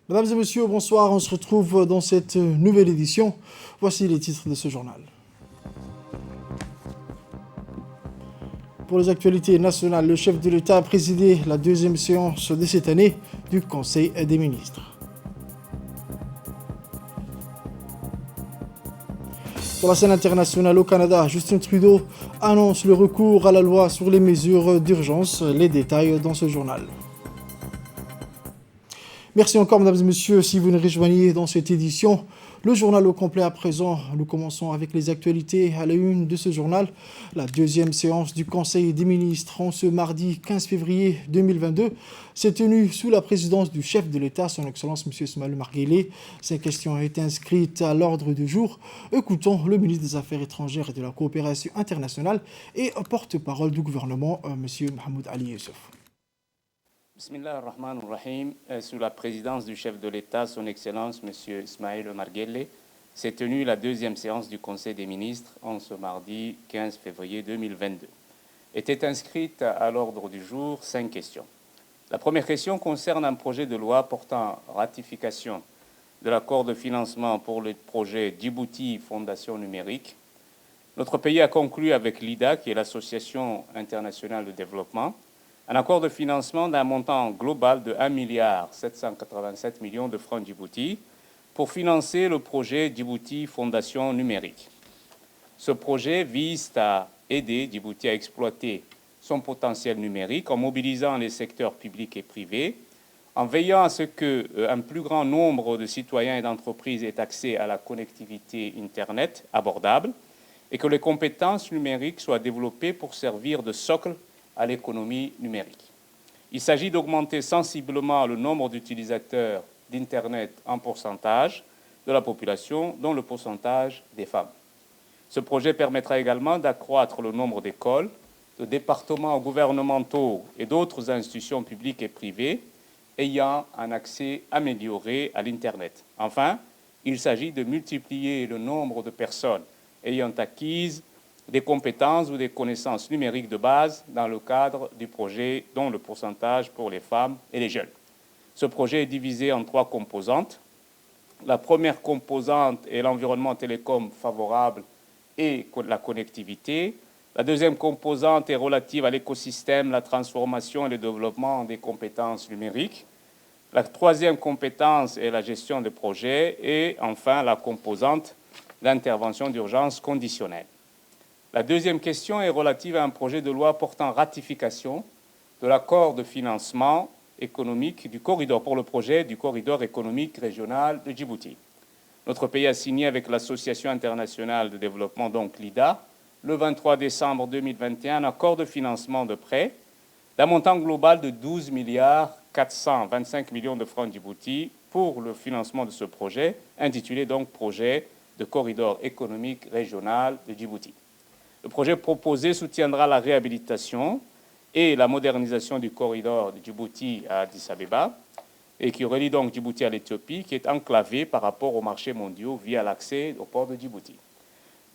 Mesdames et messieurs, bonsoir. On se retrouve dans cette nouvelle édition. Voici les titres de ce journal. Pour les actualités nationales, le chef de l'État a présidé la deuxième séance de cette année du Conseil des ministres. Sur la scène internationale au Canada, Justin Trudeau annonce le recours à la loi sur les mesures d'urgence. Les détails dans ce journal. Merci encore, mesdames et messieurs, si vous nous rejoignez dans cette édition. Le journal au complet à présent. Nous commençons avec les actualités à la une de ce journal. La deuxième séance du Conseil des ministres en ce mardi 15 février 2022 s'est tenue sous la présidence du chef de l'État, son Excellence M. Ismaël Omar Guelleh. Ces questions ont été inscrites à l'ordre du jour. Écoutons le ministre des Affaires étrangères et de la coopération internationale et porte-parole du gouvernement, M. Mahmoud Ali Youssouf. Bismillah ar-Rahman ar-Rahim, sous la présidence du chef de l'État, son Excellence M. Ismaël Omar Guelleh, s'est tenue la deuxième séance du Conseil des ministres en ce mardi 15 février 2022. Étaient inscrites à l'ordre du jour 5 questions. La première question concerne un projet de loi portant ratification de l'accord de financement pour le projet Djibouti Fondation numérique. Notre pays a conclu avec l'IDA, qui est l'Association internationale de développement, un accord de financement d'un montant global de 1,787 milliard de francs Djibouti pour financer le projet Djibouti Fondation numérique. Ce projet vise à aider Djibouti à exploiter son potentiel numérique en mobilisant les secteurs publics et privés, en veillant à ce qu'un plus grand nombre de citoyens et d'entreprises aient accès à la connectivité Internet abordable et que les compétences numériques soient développées pour servir de socle à l'économie numérique. Il s'agit d'augmenter sensiblement le nombre d'utilisateurs d'Internet en pourcentage de la population, dont le pourcentage des femmes. Ce projet permettra également d'accroître le nombre d'écoles, de départements gouvernementaux et d'autres institutions publiques et privées ayant un accès amélioré à l'Internet. Enfin, il s'agit de multiplier le nombre de personnes ayant acquis des compétences ou des connaissances numériques de base dans le cadre du projet, dont le pourcentage pour les femmes et les jeunes. Ce projet est divisé en 3 composantes. La première composante est l'environnement télécom favorable et la connectivité. La deuxième composante est relative à l'écosystème, la transformation et le développement des compétences numériques. La troisième compétence est la gestion des projets. Et enfin, la composante d'intervention d'urgence conditionnelle. La deuxième question est relative à un projet de loi portant ratification de l'accord de financement économique du corridor pour le projet du corridor économique régional de Djibouti. Notre pays a signé avec l'Association internationale de développement, donc l'IDA, le 23 décembre 2021, un accord de financement de prêt d'un montant global de 12,425 milliards de francs Djibouti pour le financement de ce projet, intitulé donc projet de corridor économique régional de Djibouti. Le projet proposé soutiendra la réhabilitation et la modernisation du corridor de Djibouti à Addis Abeba et qui relie donc Djibouti à l'Éthiopie, qui est enclavé par rapport aux marchés mondiaux via l'accès au port de Djibouti.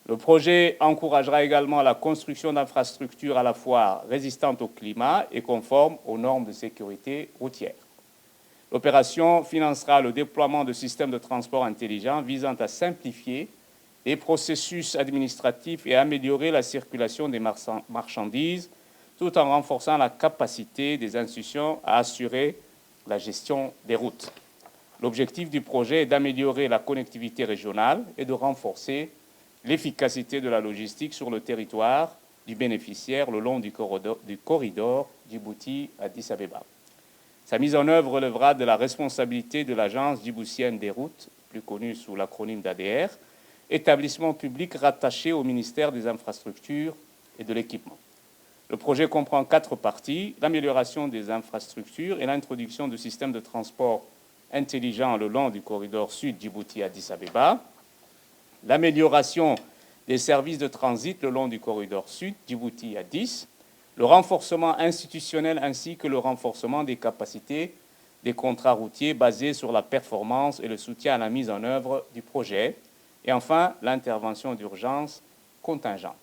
Le projet encouragera également la construction d'infrastructures à la fois résistantes au climat et conformes aux normes de sécurité routière. L'opération financera le déploiement de systèmes de transport intelligents visant à simplifier les processus administratifs et améliorer la circulation des marchandises, tout en renforçant la capacité des institutions à assurer la gestion des routes. L'objectif du projet est d'améliorer la connectivité régionale et de renforcer l'efficacité de la logistique sur le territoire du bénéficiaire le long du corridor Djibouti-Addis Abeba. Sa mise en œuvre relèvera de la responsabilité de l'Agence djiboutienne des routes, plus connue sous l'acronyme d'ADR, établissement public rattaché au ministère des Infrastructures et de l'Équipement. Le projet comprend 4 parties, l'amélioration des infrastructures et l'introduction de systèmes de transport intelligents le long du corridor sud Djibouti-Addis Abeba, l'amélioration des services de transit le long du corridor sud Djibouti-Addis, le renforcement institutionnel ainsi que le renforcement des capacités des contrats routiers basés sur la performance et le soutien à la mise en œuvre du projet, et enfin l'intervention d'urgence contingente.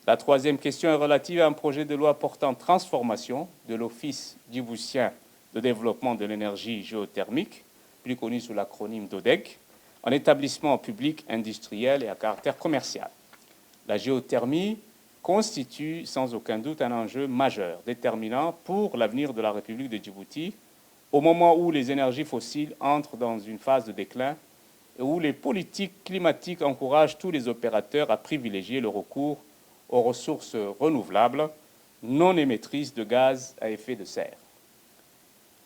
La troisième question est relative à un projet de loi portant transformation de l'Office djiboutien de développement de l'énergie géothermique plus connu sous l'acronyme d'ODEC, en établissement public industriel et à caractère commercial. La géothermie constitue sans aucun doute un enjeu majeur, déterminant pour l'avenir de la République de Djibouti, au moment où les énergies fossiles entrent dans une phase de déclin et où les politiques climatiques encouragent tous les opérateurs à privilégier le recours aux ressources renouvelables non émettrices de gaz à effet de serre.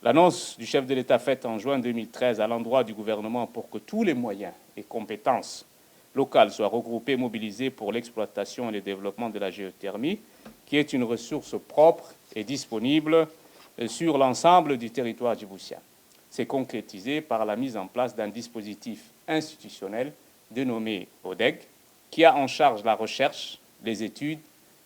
L'annonce du chef de l'État faite en juin 2013 à l'endroit du gouvernement pour que tous les moyens et compétences locales soient regroupés et mobilisés pour l'exploitation et le développement de la géothermie, qui est une ressource propre et disponible sur l'ensemble du territoire djiboutien. C'est concrétisé par la mise en place d'un dispositif institutionnel dénommé ODEG, qui a en charge la recherche, les études,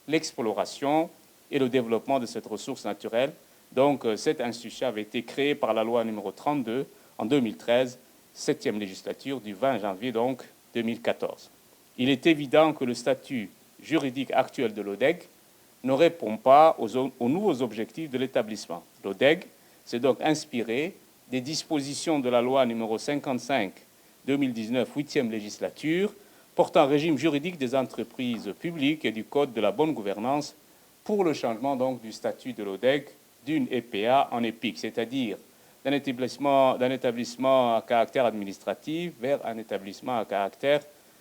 l'exploration et le développement de cette ressource naturelle. Donc, cette institution avait été créée par la loi numéro 32 en 2013, 7e législature du 20 janvier donc 2014. Il est évident que le statut juridique actuel de l'ODEG ne répond pas aux nouveaux objectifs de l'établissement. L'ODEG s'est donc inspiré des dispositions de la loi numéro 55/2019, 8e législature, portant régime juridique des entreprises publiques et du Code de la bonne gouvernance pour le changement donc du statut de l'ODEG d'une EPA en EPIC, c'est-à-dire d'un établissement à caractère administratif vers un établissement à caractère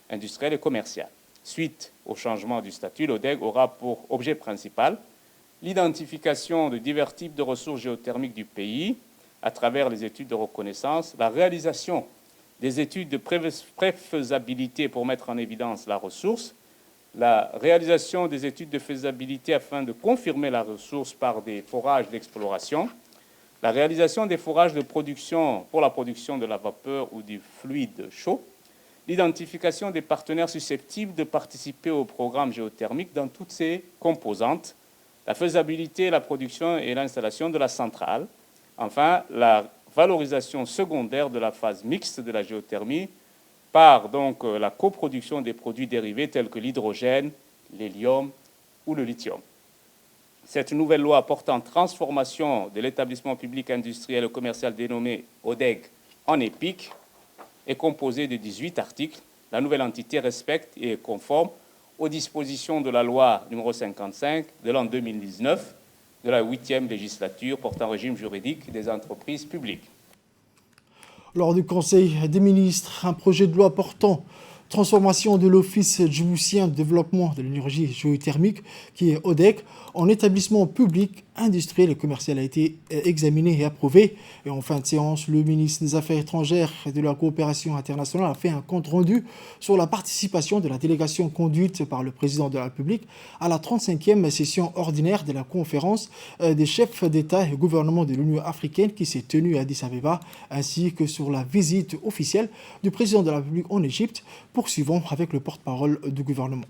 industriel et commercial. Suite au changement du statut, l'ODEG aura pour objet principal l'identification de divers types de ressources géothermiques du pays à travers les études de reconnaissance, la réalisation des études de préfaisabilité pour mettre en évidence la ressource, la réalisation des études de faisabilité afin de confirmer la ressource par des forages d'exploration, la réalisation des forages de production pour la production de la vapeur ou du fluide chaud, l'identification des partenaires susceptibles de participer au programme géothermique dans toutes ses composantes, la faisabilité, la production et l'installation de la centrale, enfin la valorisation secondaire de la phase mixte de la géothermie par donc la coproduction des produits dérivés tels que l'hydrogène, l'hélium ou le lithium. Cette nouvelle loi portant transformation de l'établissement public industriel et commercial dénommé ODEG en EPIC est composée de 18 articles. La nouvelle entité respecte et est conforme aux dispositions de la loi numéro 55 de l'an 2019 de la 8e législature portant régime juridique des entreprises publiques. Lors du Conseil des ministres, un projet de loi portant transformation de l'Office djiboutien de développement de l'énergie géothermique, qui est ODEC, en établissement public, industriel et commercial a été examiné et approuvé. Et en fin de séance, le ministre des Affaires étrangères et de la coopération internationale a fait un compte-rendu sur la participation de la délégation conduite par le président de la République à la 35e session ordinaire de la conférence des chefs d'État et de gouvernement de l'Union africaine qui s'est tenue à Addis Abeba, ainsi que sur la visite officielle du président de la République en Égypte. Poursuivons avec le porte-parole du gouvernement.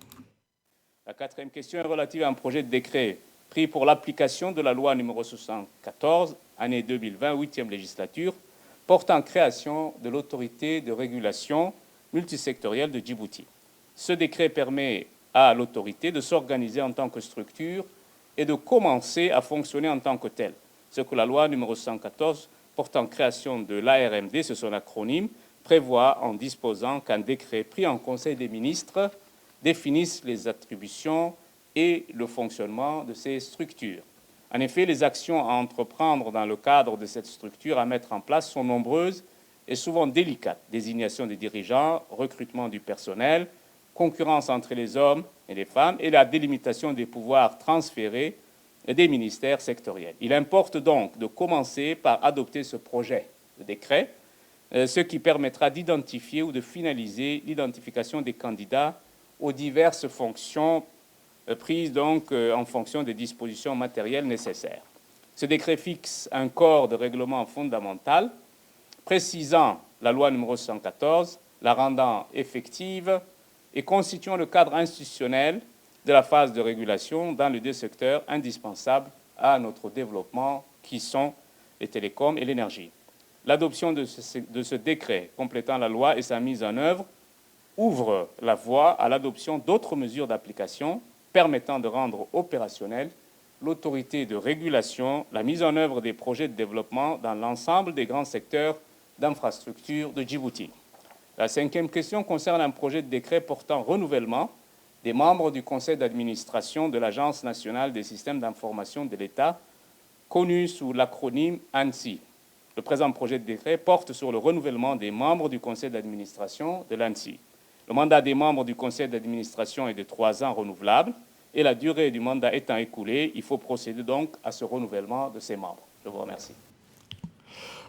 La quatrième question est relative à un projet de décret pris pour l'application de la loi numéro 74, année 2020, 8e législature, portant création de l'autorité de régulation multisectorielle de Djibouti. Ce décret permet à l'autorité de s'organiser en tant que structure et de commencer à fonctionner en tant que telle. Ce que la loi numéro 114 portant création de l'ARMD, c'est son acronyme, prévoit en disposant qu'un décret pris en Conseil des ministres définisse les attributions et le fonctionnement de ces structures. En effet, les actions à entreprendre dans le cadre de cette structure à mettre en place sont nombreuses et souvent délicates. Désignation des dirigeants, recrutement du personnel, concurrence entre les hommes et les femmes et la délimitation des pouvoirs transférés des ministères sectoriels. Il importe donc de commencer par adopter ce projet de décret, ce qui permettra d'identifier ou de finaliser l'identification des candidats aux diverses fonctions prises donc en fonction des dispositions matérielles nécessaires. Ce décret fixe un corps de règlement fondamental précisant la loi numéro 114, la rendant effective et constituant le cadre institutionnel de la phase de régulation dans les deux secteurs indispensables à notre développement qui sont les télécoms et l'énergie. L'adoption de ce décret complétant la loi et sa mise en œuvre ouvre la voie à l'adoption d'autres mesures d'application permettant de rendre opérationnelle l'autorité de régulation, la mise en œuvre des projets de développement dans l'ensemble des grands secteurs d'infrastructures de Djibouti. La cinquième question concerne un projet de décret portant renouvellement des membres du conseil d'administration de l'Agence nationale des systèmes d'information de l'État, connu sous l'acronyme ANSI. Le présent projet de décret porte sur le renouvellement des membres du conseil d'administration de l'ANSI. Le mandat des membres du conseil d'administration est de 3 ans renouvelable et la durée du mandat étant écoulée, il faut procéder donc à ce renouvellement de ces membres. Je vous remercie.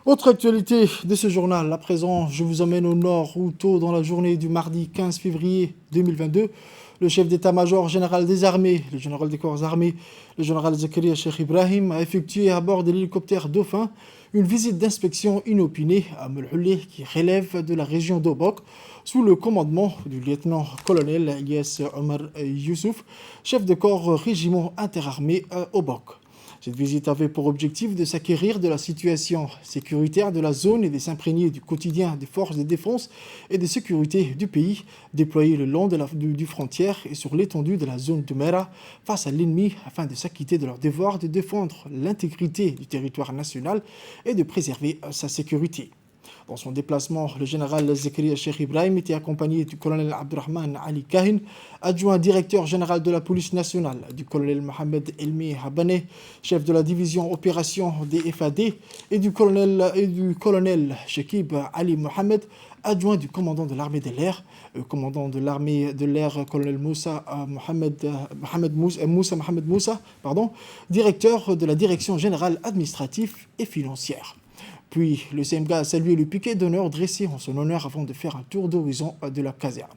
Autre actualité de ce journal, à présent, je vous emmène au nord où tôt dans la journée du mardi 15 février 2022, le chef d'état-major général des armées, le général des corps armés, le général Zakaria Cheikh Ibrahim, a effectué à bord de l'hélicoptère Dauphin une visite d'inspection inopinée à Melhoulé qui relève de la région d'Obok sous le commandement du lieutenant-colonel Ilyes Omar Youssouf, chef de corps régiment interarmé Obok. Cette visite avait pour objectif de s'acquérir de la situation sécuritaire de la zone et de s'imprégner du quotidien des forces de défense et de sécurité du pays déployées le long du frontière et sur l'étendue de la zone de Mera face à l'ennemi afin de s'acquitter de leur devoir de défendre l'intégrité du territoire national et de préserver sa sécurité. Dans son déplacement, le général Zakaria Cheikh Ibrahim était accompagné du colonel Abdurrahman Ali Kahin, adjoint directeur général de la police nationale, du colonel Mohamed Elmi Habane, chef de la division opération des FAD, et du colonel Shekib Ali Mohamed, adjoint du commandant de l'armée de l'air, commandant de l'armée de l'air, colonel Moussa Mohamed Moussa, directeur de la direction générale administrative et financière. Puis le CMGA a salué le piquet d'honneur dressé en son honneur avant de faire un tour d'horizon de la caserne.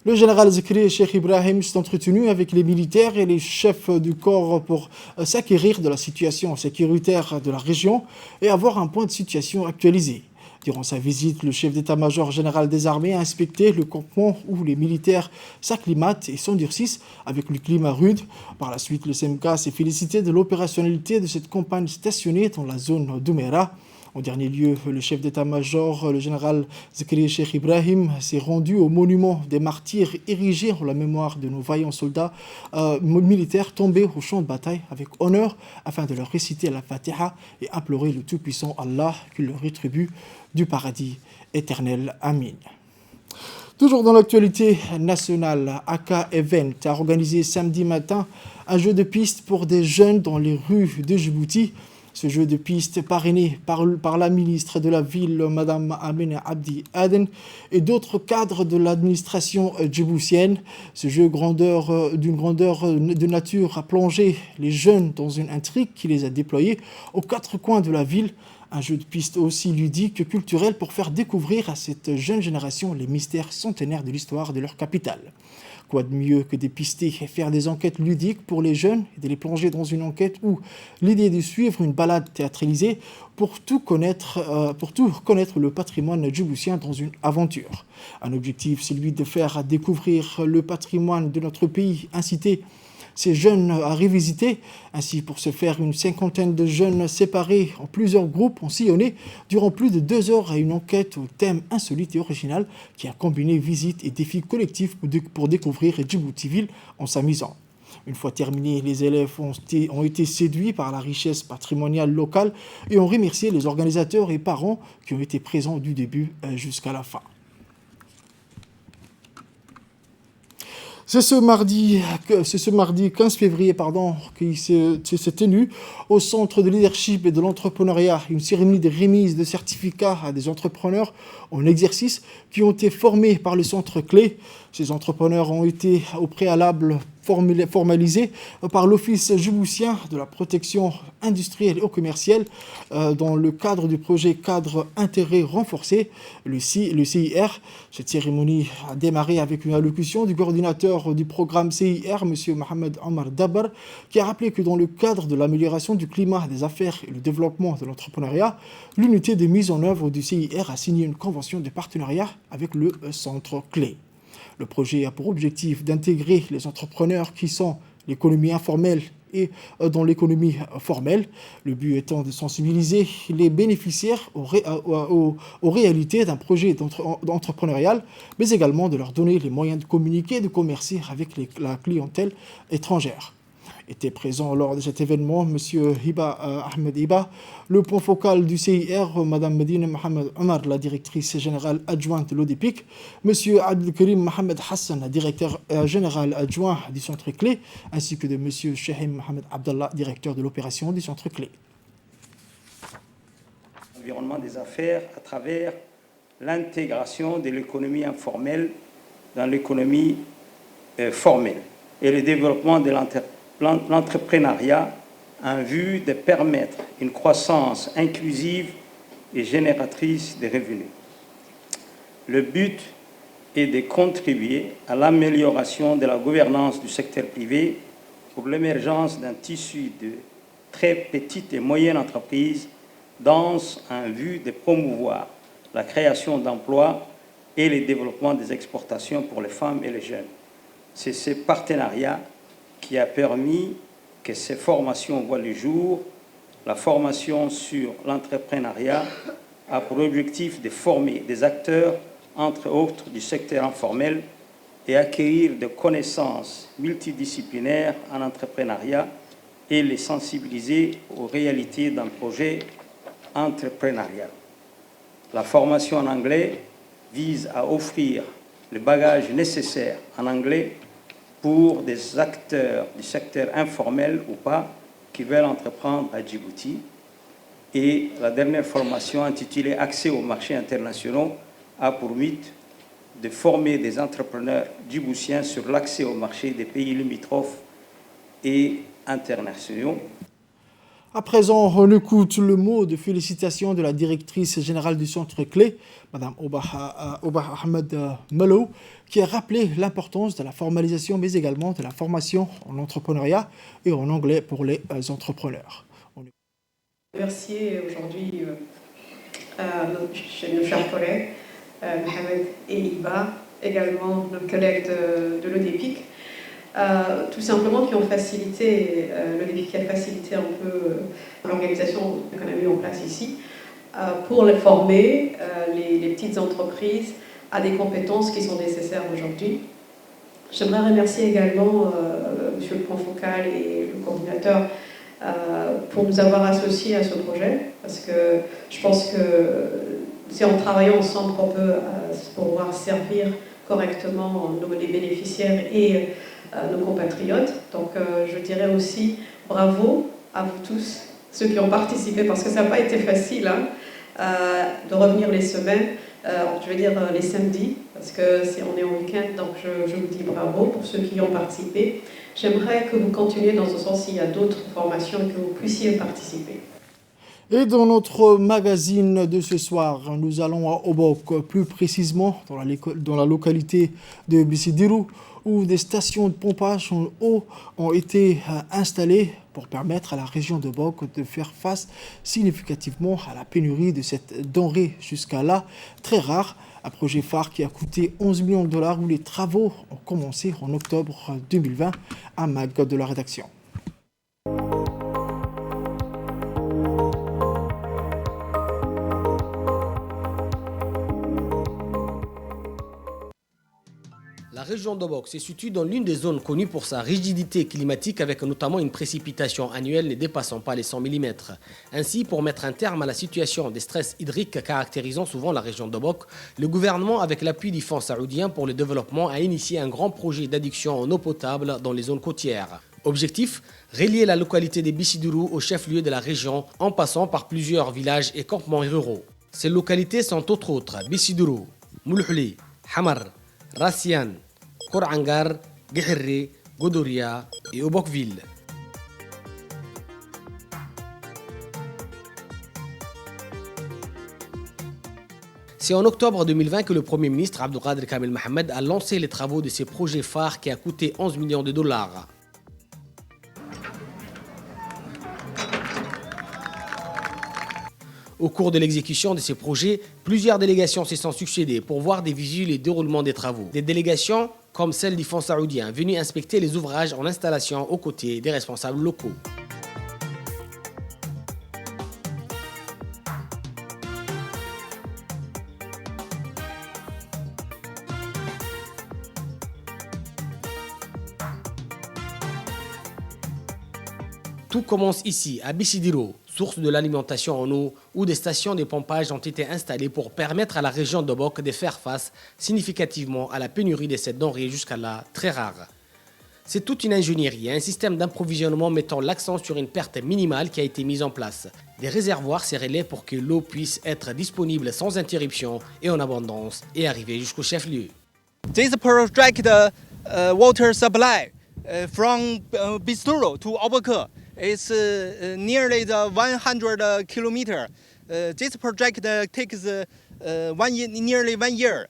Le général Zakaria Cheikh Ibrahim s'est entretenu avec les militaires et les chefs du corps pour s'acquérir de la situation sécuritaire de la région et avoir un point de situation actualisé. Durant sa visite, le chef d'état-major général des armées a inspecté le campement où les militaires s'acclimatent et s'endurcissent avec le climat rude. Par la suite, le CMK s'est félicité de l'opérationnalité de cette campagne stationnée dans la zone d'Oumera. En dernier lieu, le chef d'état-major, le général Zakaria Cheikh Ibrahim, s'est rendu au monument des martyrs érigé en la mémoire de nos vaillants soldats militaires tombés au champ de bataille avec honneur afin de leur réciter la Fatiha et implorer le Tout-Puissant Allah qu'il leur rétribue du paradis éternel. Amin. Toujours dans l'actualité nationale, AK Event a organisé samedi matin un jeu de piste pour des jeunes dans les rues de Djibouti. Ce jeu de piste parrainé par la ministre de la Ville, Mme Amina Abdi Aden, et d'autres cadres de l'administration djiboutienne. Ce jeu d'une grandeur de nature a plongé les jeunes dans une intrigue qui les a déployés aux 4 coins de la ville. Un jeu de piste aussi ludique que culturel pour faire découvrir à cette jeune génération les mystères centenaires de l'histoire de leur capitale. Quoi de mieux que dépister et faire des enquêtes ludiques pour les jeunes et de les plonger dans une enquête où l'idée est de suivre une balade théâtralisée pour tout connaître le patrimoine djiboutien dans une aventure. Un objectif, c'est celui de faire découvrir le patrimoine de notre pays, inciter ces jeunes à revisiter. Ainsi, pour ce faire, une 50aine de jeunes séparés en plusieurs groupes ont sillonné durant plus de 2 heures à une enquête au thème insolite et original qui a combiné visite et défis collectifs pour découvrir Djibouti-Ville en s'amusant. Une fois terminés, les élèves ont été séduits par la richesse patrimoniale locale et ont remercié les organisateurs et parents qui ont été présents du début jusqu'à la fin. C'est ce mardi 15 février qui s'est tenu au Centre de leadership et de l'entrepreneuriat une cérémonie de remise de certificats à des entrepreneurs en exercice qui ont été formés par le Centre Clé. Ces entrepreneurs ont été au préalable formalisés par l'Office djiboutien de la protection industrielle et commerciale dans le cadre du projet cadre intérêt renforcé, le CIR. Cette cérémonie a démarré avec une allocution du coordinateur du programme CIR, M. Mohamed Omar Dabar, qui a rappelé que dans le cadre de l'amélioration du climat des affaires et le développement de l'entrepreneuriat, l'unité de mise en œuvre du CIR a signé une convention de partenariat avec le Centre Clé. Le projet a pour objectif d'intégrer les entrepreneurs qui sont l'économie informelle et dans l'économie formelle, le but étant de sensibiliser les bénéficiaires aux réalités d'un projet d'entrepreneurial, mais également de leur donner les moyens de communiquer et de commercer avec la clientèle étrangère. Était présent lors de cet événement M. Ahmed Hiba, le point focal du CIR, Mme Medina Mohamed Omar, la directrice générale adjointe de l'ODPIC, M. Abdelkarim Mohamed Hassan, directeur général adjoint du centre clé, ainsi que de M. Shahim Mohamed Abdallah, directeur de l'opération du centre clé. L'environnement des affaires à travers l'intégration de l'économie informelle dans l'économie formelle et le développement de l'entrepreneuriat en vue de permettre une croissance inclusive et génératrice de revenus. Le but est de contribuer à l'amélioration de la gouvernance du secteur privé pour l'émergence d'un tissu de très petites et moyennes entreprises denses en vue de promouvoir la création d'emplois et le développement des exportations pour les femmes et les jeunes. C'est ce partenariat qui a permis que ces formations voient le jour. La formation sur l'entrepreneuriat a pour objectif de former des acteurs, entre autres du secteur informel, et acquérir des connaissances multidisciplinaires en entrepreneuriat et les sensibiliser aux réalités d'un projet entrepreneurial. La formation en anglais vise à offrir le bagage nécessaire en anglais pour des acteurs du secteur informel ou pas qui veulent entreprendre à Djibouti. Et la dernière formation intitulée « Accès aux marchés internationaux » a pour but de former des entrepreneurs djiboutiens sur l'accès au marché des pays limitrophes et internationaux. À présent, on écoute le mot de félicitations de la directrice générale du centre clé, Mme Obah Ahmed Malo, qui a rappelé l'importance de la formalisation, mais également de la formation en entrepreneuriat et en anglais pour les entrepreneurs. Merci aujourd'hui nos chers collègues, Mohamed et Iba, également nos collègues de l'ODPIC, tout simplement qui ont facilité, l'ODPIC a facilité un peu l'organisation qu'on a mis en place ici, pour les former, les petites entreprises, à des compétences qui sont nécessaires aujourd'hui. J'aimerais remercier également Monsieur le point focal et le coordinateur pour nous avoir associés à ce projet, parce que je pense que c'est en travaillant ensemble qu'on peut pouvoir servir correctement les bénéficiaires et nos compatriotes. Donc je dirais aussi bravo à vous tous, ceux qui ont participé, parce que ça n'a pas été facile de revenir les semaines, je veux dire les samedis, parce qu'on est en week-end, donc je vous dis bravo pour ceux qui y ont participé. J'aimerais que vous continuiez dans ce sens s'il y a d'autres formations et que vous puissiez participer. Et dans notre magazine de ce soir, nous allons à Obok, plus précisément dans la localité de Bissidirou, où des stations de pompage en eau ont été installées pour permettre à la région de Obok de faire face significativement à la pénurie de cette denrée jusqu'à là très rare. Un projet phare qui a coûté 11 millions de dollars où les travaux ont commencé en octobre 2020 à Mag de la rédaction. La région d'Obok se situe dans l'une des zones connues pour sa rigidité climatique, avec notamment une précipitation annuelle ne dépassant pas les 100 mm. Ainsi, pour mettre un terme à la situation des stress hydriques caractérisant souvent la région d'Obok, le gouvernement, avec l'appui du Fonds saoudien pour le développement, a initié un grand projet d'adduction en eau potable dans les zones côtières. Objectif, relier la localité de Bissidirou au chef-lieu de la région en passant par plusieurs villages et campements ruraux. Ces localités sont entre autres Bissidirou, Moulhouli, Hamar, Rassian, Korangar, Guihirri, Godoria et Obokville. C'est en octobre 2020 que le Premier ministre Abdelkader Kamel Mohamed a lancé les travaux de ces projets phares qui a coûté 11 millions de dollars. Au cours de l'exécution de ces projets, plusieurs délégations se sont succédées pour voir des visuels et déroulement des travaux. Des délégations comme celle du Fonds saoudien, venues inspecter les ouvrages en installation aux côtés des responsables locaux. Tout commence ici, à Bissidiro, source de l'alimentation en eau, où des stations de pompage ont été installées pour permettre à la région d'Obok de faire face significativement à la pénurie de cette denrée jusqu'à là très rare. C'est toute une ingénierie et un système d'approvisionnement mettant l'accent sur une perte minimale qui a été mise en place. Des réservoirs serrés pour que l'eau puisse être disponible sans interruption et en abondance et arriver jusqu'au chef-lieu. This project water supply from Bisturo to Obok is nearly the 100 kilometer. This project takes nearly 1 year.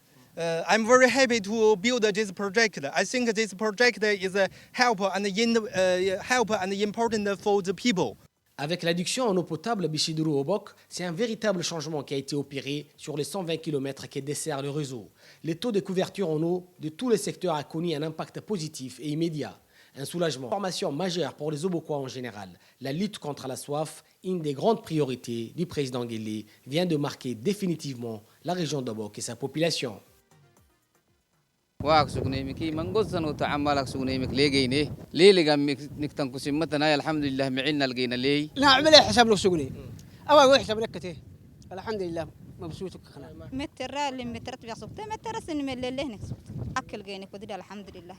I'm very happy to build this project. I think this project is help and important for the people. Avec l'adduction en eau potable Bissidiro-Obok, c'est un véritable changement qui a été opéré sur les 120 km qui desserrent le réseau. Le taux de couverture en eau de tous les secteurs a connu un impact positif et immédiat. Un soulagement. Formation majeure pour les Obokois en général. La lutte contre la soif, une des grandes priorités du président Guelleh, vient de marquer définitivement la région d'Obok et sa population. واك سكنيمكي من قصن وتعملك سكنيمك ليجيني ليلي نكتن كسمتنا الحمد لله معنا لقينا لي نعمل حساب لو سكني أول حساب لك الحمد لله مبسوط خنا متر اللي متر تبيع سكتة متر سن من اللي هناك أكل جيني كودي الحمد لله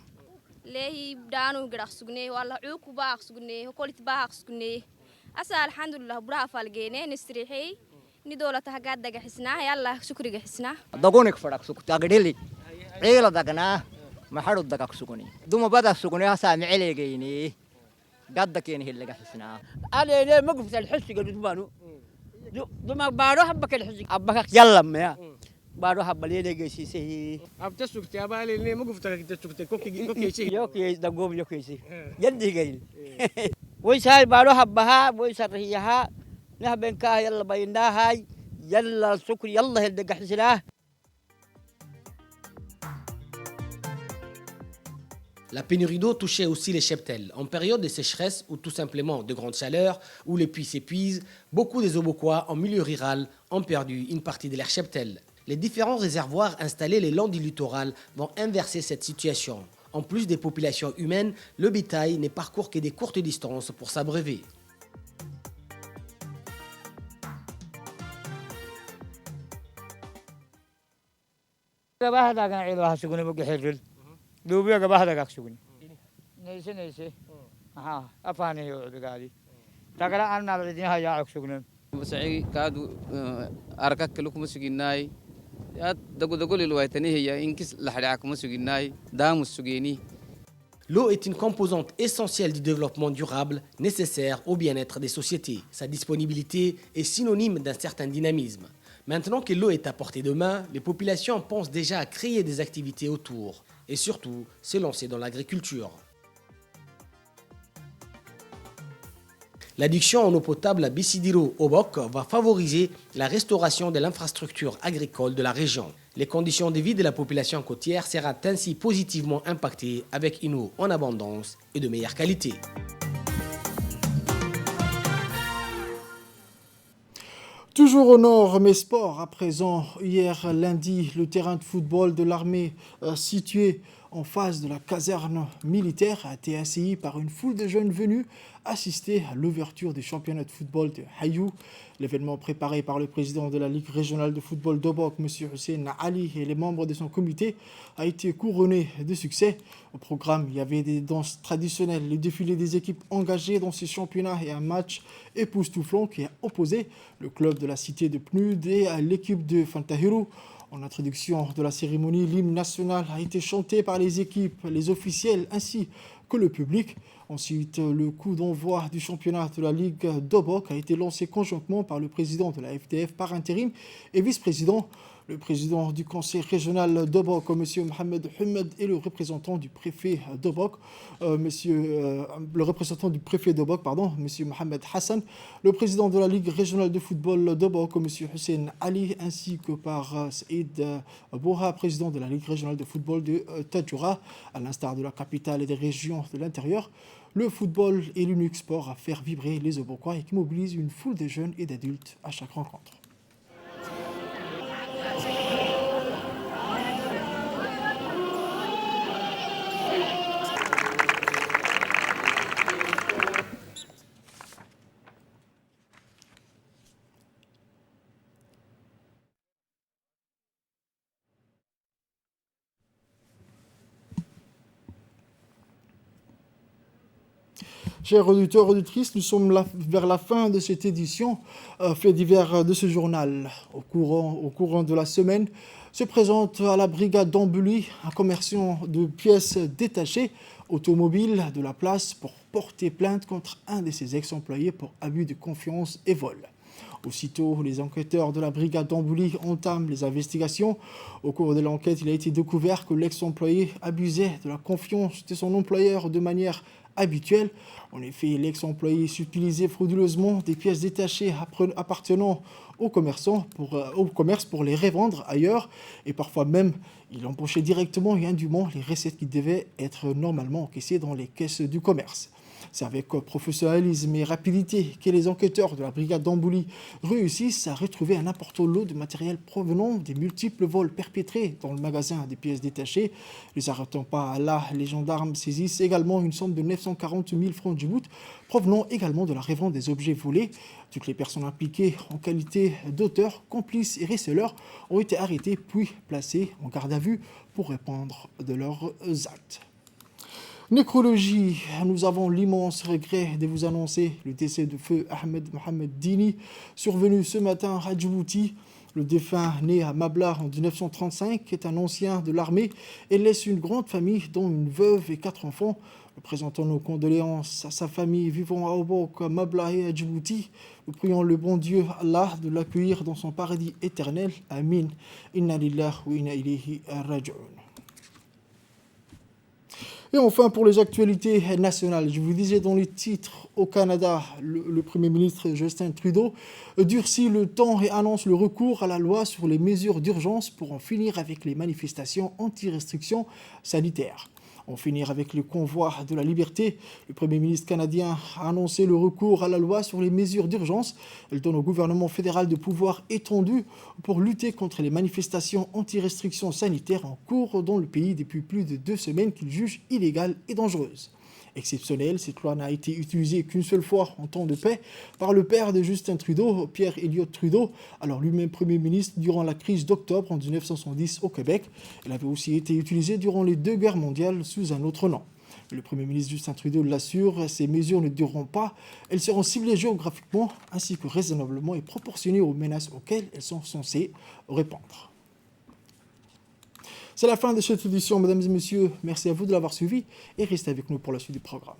ليه دانو قرأ سكني والله عوق باق سكني وكلت باق سكني أسأل الحمد لله برا فالجيني نستريحي ندولة تهجد دق حسنا يلا شكري حسنا دقونك فرق سكتة قديلي عيلة دقنا ما حرود دقك سكني دوما بدأ سكني هسا معلي جيني قدك ينهي اللي حسنا أنا ليه ما قفت الحس قد بانو دوما بارو حبك الحس أبغاك يلا ما بارو حب ليه جيسي سي أبتى سكتي أبالي ليه ما قفت سكتي كوكي شيء يوكي دقوم يوكي شيء جدي جيل ويساي بارو حبها ويسرهيها نهبنكها يلا بينها هاي يلا السكر يلا هدق حسناه. La pénurie d'eau touchait aussi les cheptels. En période de sécheresse ou tout simplement de grande chaleur, où les puits s'épuisent, beaucoup des Obokois en milieu rural ont perdu une partie de leurs cheptels. Les différents réservoirs installés le long du littoral vont inverser cette situation. En plus des populations humaines, le bétail ne parcourt que des courtes distances pour s'abreuver. دوبيا قبها دقاق سكني نيسي نيسي ها أفاني يوعد قادي تقرأ أنا الذين هيا سكنن مسعي كادو أركك لكم سجناي يا دقول الوقتني هي إنكس لحرقكم سجناي دام السجيني. L'eau est une composante essentielle du développement durable nécessaire au bien-être des sociétés. Sa disponibilité est synonyme d'un certain dynamisme. Maintenant que l'eau est à portée de main, les populations pensent déjà à créer des activités autour et surtout se lancer dans l'agriculture. L'adduction en eau potable à Bissidiro-Obok va favoriser la restauration de l'infrastructure agricole de la région. Les conditions de vie de la population côtière seront ainsi positivement impactées avec une eau en abondance et de meilleure qualité. Toujours au nord, mais sport à présent. Hier lundi, le terrain de football de l'armée situé en face de la caserne militaire a été assailli par une foule de jeunes venus assister à l'ouverture du championnat de football de Hayou. L'événement préparé par le président de la Ligue régionale de football d'Obok, M. Hussein Ali, et les membres de son comité a été couronné de succès. Au programme, il y avait des danses traditionnelles, les défilés des équipes engagées dans ces championnats et un match époustouflant qui a opposé le club de la cité de Pnud et à l'équipe de Fantahiru. En introduction de la cérémonie, l'hymne national a été chanté par les équipes, les officiels ainsi que le public. Ensuite, le coup d'envoi du championnat de la Ligue d'Obok a été lancé conjointement par le président de la FDF par intérim et vice-président Le président du conseil régional d'Obok, M. Mohamed Humed, et le représentant du préfet d'Obok, M. Mohamed Hassan, le président de la Ligue régionale de football d'Obok, M. Hussein Ali, ainsi que par Saïd Bouha, président de la Ligue régionale de football de Tadjoura. À l'instar de la capitale et des régions de l'intérieur, le football est l'unique sport à faire vibrer les Obokois et qui mobilise une foule de jeunes et d'adultes à chaque rencontre. Chers auditeurs et auditrices, nous sommes vers la fin de cette édition fait divers de ce journal. Au courant de la semaine, se présente à la brigade d'Ambuli un commerçant de pièces détachées automobiles de la place pour porter plainte contre un de ses ex-employés pour abus de confiance et vol. Aussitôt, les enquêteurs de la brigade d'Ambuli entament les investigations. Au cours de l'enquête, il a été découvert que l'ex-employé abusait de la confiance de son employeur de manière habituelle. En effet, l'ex-employé utilisait frauduleusement des pièces détachées appartenant au commerce pour les revendre ailleurs, et parfois même il empochait directement et indûment les recettes qui devaient être normalement encaissées dans les caisses du commerce. C'est avec professionnalisme et rapidité que les enquêteurs de la brigade d'Ambuli réussissent à retrouver un important lot de matériel provenant des multiples vols perpétrés dans le magasin des pièces détachées. Ne s'arrêtant pas là, les gendarmes saisissent également une somme de 940 000 francs Djibouti provenant également de la revente des objets volés. Toutes les personnes impliquées en qualité d'auteurs, complices et receleurs ont été arrêtées puis placées en garde à vue pour répondre de leurs actes. Nécrologie, nous avons l'immense regret de vous annoncer le décès de feu Ahmed Mohamed Dini, survenu ce matin à Djibouti. Le défunt, né à Mabla en 1935, est un ancien de l'armée et laisse une grande famille, dont une veuve et 4 enfants. Nous présentons nos condoléances à sa famille vivant à Obok, à Mabla et à Djibouti. Nous prions le bon Dieu, Allah, de l'accueillir dans son paradis éternel. Amin. Inna lillahi wa inna ilayhi raji'un. Et enfin, pour les actualités nationales, je vous disais dans les titres, au Canada, le Premier ministre Justin Trudeau durcit le temps et annonce le recours à la loi sur les mesures d'urgence pour en finir avec les manifestations anti-restrictions sanitaires. En finir avec le convoi de la liberté, le Premier ministre canadien a annoncé le recours à la loi sur les mesures d'urgence. Elle donne au gouvernement fédéral de pouvoirs étendus pour lutter contre les manifestations anti-restrictions sanitaires en cours dans le pays depuis plus de 2 semaines qu'il juge illégales et dangereuses. Exceptionnelle, cette loi n'a été utilisée qu'une seule fois en temps de paix par le père de Justin Trudeau, Pierre Elliott Trudeau, alors lui-même Premier ministre durant la crise d'octobre en 1970 au Québec. Elle avait aussi été utilisée durant les 2 guerres mondiales sous un autre nom. Le Premier ministre Justin Trudeau l'assure, ces mesures ne dureront pas. Elles seront ciblées géographiquement ainsi que raisonnablement et proportionnées aux menaces auxquelles elles sont censées répondre. C'est la fin de cette édition, mesdames et messieurs. Merci à vous de l'avoir suivi et restez avec nous pour la suite du programme.